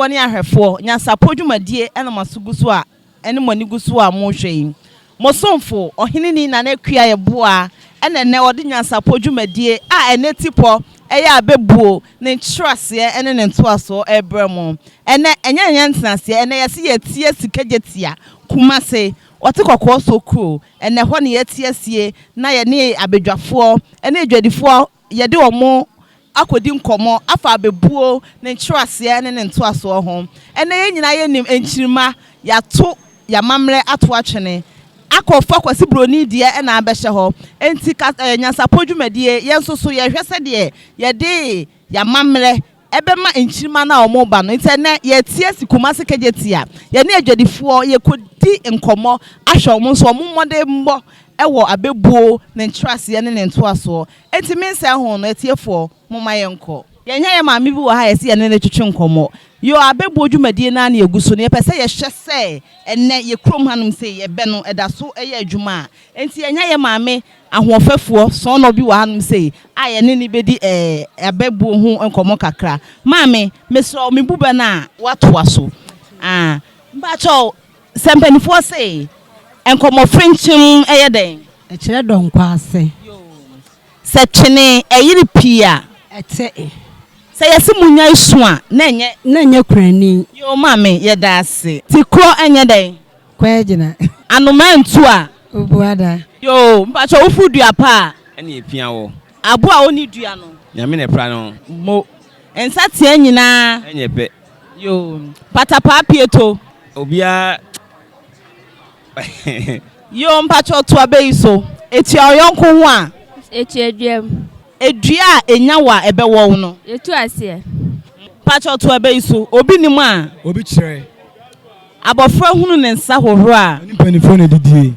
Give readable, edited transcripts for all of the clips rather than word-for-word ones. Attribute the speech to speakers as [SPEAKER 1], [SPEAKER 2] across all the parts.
[SPEAKER 1] atiefoɔ ne ahwɛfoɔ Nyansapo dwumadie ɛna masugu so a ɛne mɔni gu so a mo hwɛ mosomfo ɔhene ni na Akua ye boa ɛna ne ɔde Nyansapo dwumadie a ɛne tipɔ ɛyɛ abebuo ne nkyerɛseɛ ɛne ne ntoaso ɛbrɛmo ɛnɛ ɛnya nyantenase ɛnɛ yɛse yɛtie sikagetia kumase ɔte kɔkɔɔ so kuro ɛnɛ hɔ ne yɛtie sie na yɛne abedwafoɔ ɛne adwadifoɔ yɛde ɔmo akodi nkɔmɔ afa abebuo ne nkyerɛseɛ ne ne ntoaso ho ɛnɛ yɛ nyina yɛ nim enkyirima yato yamamre ato atwene akɔfa kwasi broni die ɛna abɛhyɛ hɔ enti Nyansapo dwumadie yɛnso so yɛhwɛ sɛ deɛ yɛde yamamre ɛbɛma enkyirima na ɔmo ba no enti na yɛtie sikuma sikagetia yɛne adwadifoɔ yɛkodi nkɔmɔ ahwɛ ɔmo nso ɔmo mmɔde mbɔ ɛwɔ abebuo ne nkyerɛseɛ ne ne ntoaso enti mensa ho no etiefoɔ moma yɛnkɔ yɛnya yɛ maame bi wɔ ha yɛse yɛne ne twetwe nkɔmɔ yo abebuo dwumadie na na yɛgu ne yɛpɛ sɛ yɛhwɛ sɛ ɛnɛ yɛkrom hanom sɛ yɛbɛ no ɛda so ɛyɛ adwuma enti yɛnya yɛ maame ahoɔfɛfoɔ sɔnɔ bi wɔ hanom sɛ a yɛne ne bɛdi abebuo ho nkɔmɔ kakra maame mesrɛ me bube na watoa so mbakyɛw sɛ mpanifoɔ sɛ nkɔmɔ frenchim ɛyɛ dɛn
[SPEAKER 2] ɛkyerɛ dɔnkɔ ase
[SPEAKER 1] sɛ twene ɛyiri pia
[SPEAKER 2] ɛtɛ
[SPEAKER 1] sɛ yɛse munya isu a na
[SPEAKER 2] nyɛ kurani
[SPEAKER 1] yo maame yɛda ase ti kro ɛnyɛ dɛn
[SPEAKER 2] kwa gyina
[SPEAKER 1] anoma ntu a
[SPEAKER 2] obuada
[SPEAKER 1] yo mpacho ofu dua pa
[SPEAKER 3] ɛne epia wo
[SPEAKER 1] abo a oni dua no
[SPEAKER 3] nyame ne pra no
[SPEAKER 1] mo ensa tie nyina
[SPEAKER 3] ɛnyɛ pɛ
[SPEAKER 1] yo patapa pieto
[SPEAKER 3] obia
[SPEAKER 1] yo mpacho to abeyi so etia oyonko ho a
[SPEAKER 4] etia aduam
[SPEAKER 1] edua enya wa ɛbɛwɔ wo no
[SPEAKER 4] etu ase
[SPEAKER 1] pacho to abeyi so obi ni mu a
[SPEAKER 5] obi kyerɛ
[SPEAKER 1] abofra hunu ne nsa hohoro a
[SPEAKER 5] nipanifo na didie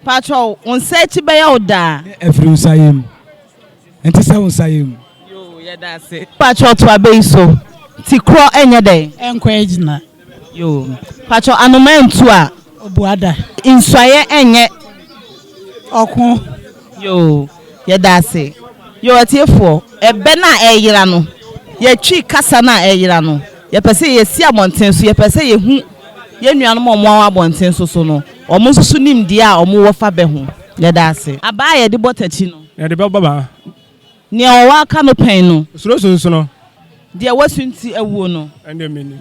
[SPEAKER 1] pacho onsa echi bɛyɛ oda
[SPEAKER 5] efiri nsayem enti sɛ nsayem
[SPEAKER 1] yo yɛda ase pacho to abeyi so ti kro enye dɛn
[SPEAKER 2] ɛnkɔ gyina
[SPEAKER 1] yo pacho anoma ntu a
[SPEAKER 2] obuada
[SPEAKER 1] inswaye enye
[SPEAKER 2] ɔko
[SPEAKER 1] yo yɛda ase yo atiefo ebe na ɛyira no yɛtwi kasa na ɛyira no yɛpɛ sɛ yɛsi abɔnten so yɛpɛ sɛ yɛhu yɛnuanom ɔmo abɔnten so no ɔmo nso nim die a ɔmo wɔfa bɛ ho yɛda ase aba yɛde bɔtachi no
[SPEAKER 5] yɛde bɛbaba
[SPEAKER 1] ne ɔwɔ aka no pɛn no
[SPEAKER 5] suro no
[SPEAKER 1] deɛ wasunti awuo no
[SPEAKER 5] ɛnde meni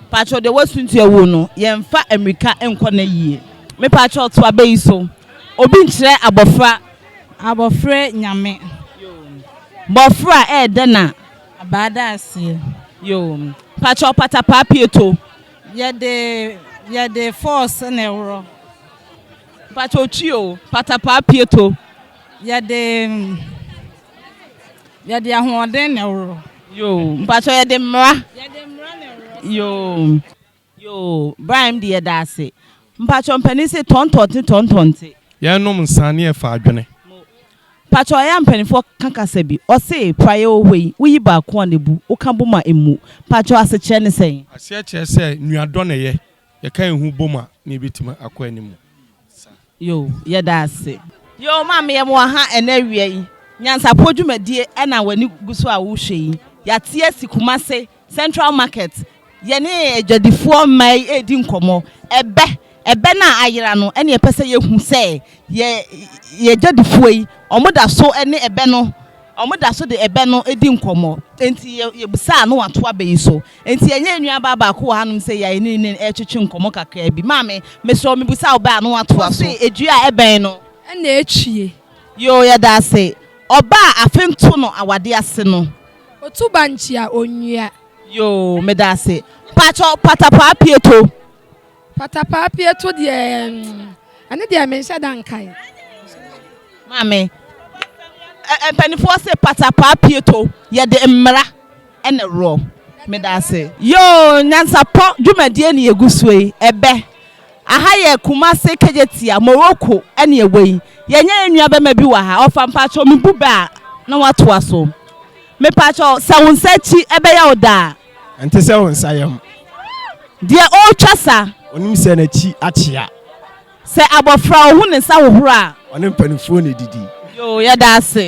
[SPEAKER 1] pacho deɛ wasunti awuo no yɛmfa amerika nkɔ na yie me pacho to abeyi so obi nkyerɛ abofra
[SPEAKER 2] nyame
[SPEAKER 1] bofra ɛde na
[SPEAKER 2] abada ase
[SPEAKER 1] yo pacho patapa pieto
[SPEAKER 2] yɛde force na ɛworo
[SPEAKER 1] pacho chio patapa pieto
[SPEAKER 2] yɛde ahoɔden na ɛworo
[SPEAKER 1] yo pacho yɛde mmra na ɛworo yo Brian de yɛda ase pacho mpani se tontonte
[SPEAKER 5] yɛnom nsane ɛfa adwene
[SPEAKER 1] pacho ya mpanifo kankasa bi ɔse praye ohwei wuyi ba ko anebu woka boma emu pacho asekyɛ ne sɛn
[SPEAKER 5] asekyɛ sɛ nuadɔ na yɛka ehu boma na ebetima akɔ animu
[SPEAKER 1] yo yɛda ase yo maame yɛ mo ha ɛna wie yi Nyansapo dwumadie ɛna wani guso a wo hwɛ yi yatie sikumase Central Market yɛne adwadifoɔ mai edi nkɔmɔ ebe na ayira no ene yɛpɛ sɛ yɛhu sɛ yɛgyadifoɔ yi ɔmo da so ene ebe no ɔmo da so de ebe no edi nkɔmɔ enti yɛbusa no wato abeyi so enti enye nua baba ko hanom sɛ yɛ ne ɛtwetwe nkɔmɔ kakra bi maame mesrɛ me busa oba no wato so edua ɛbɛn no
[SPEAKER 4] ɛna etwie
[SPEAKER 1] yo yɛda ase ɔba afento no awade ase no
[SPEAKER 4] otu banchi a onua
[SPEAKER 1] yo meda ase pacho patapa pieto
[SPEAKER 4] patapa pieto de ane de menhya dankai
[SPEAKER 1] mame empanifo se patapa pieto ye de mmra ene ro meda ase yo Nyansapo dwumadie ne yegusue ebe aha ye kumase kejetia Morocco ene ewei yenya enua bema bi wa ha ofa mpacho me buba na wato aso me pacho sa wonsachi ebe ya oda
[SPEAKER 5] ente se wonsayem
[SPEAKER 1] de o twasa
[SPEAKER 5] onim se na chi akyea
[SPEAKER 1] se abofra ohu ne sa wohoro a
[SPEAKER 5] onim panifo ne didi
[SPEAKER 1] yo yɛda ase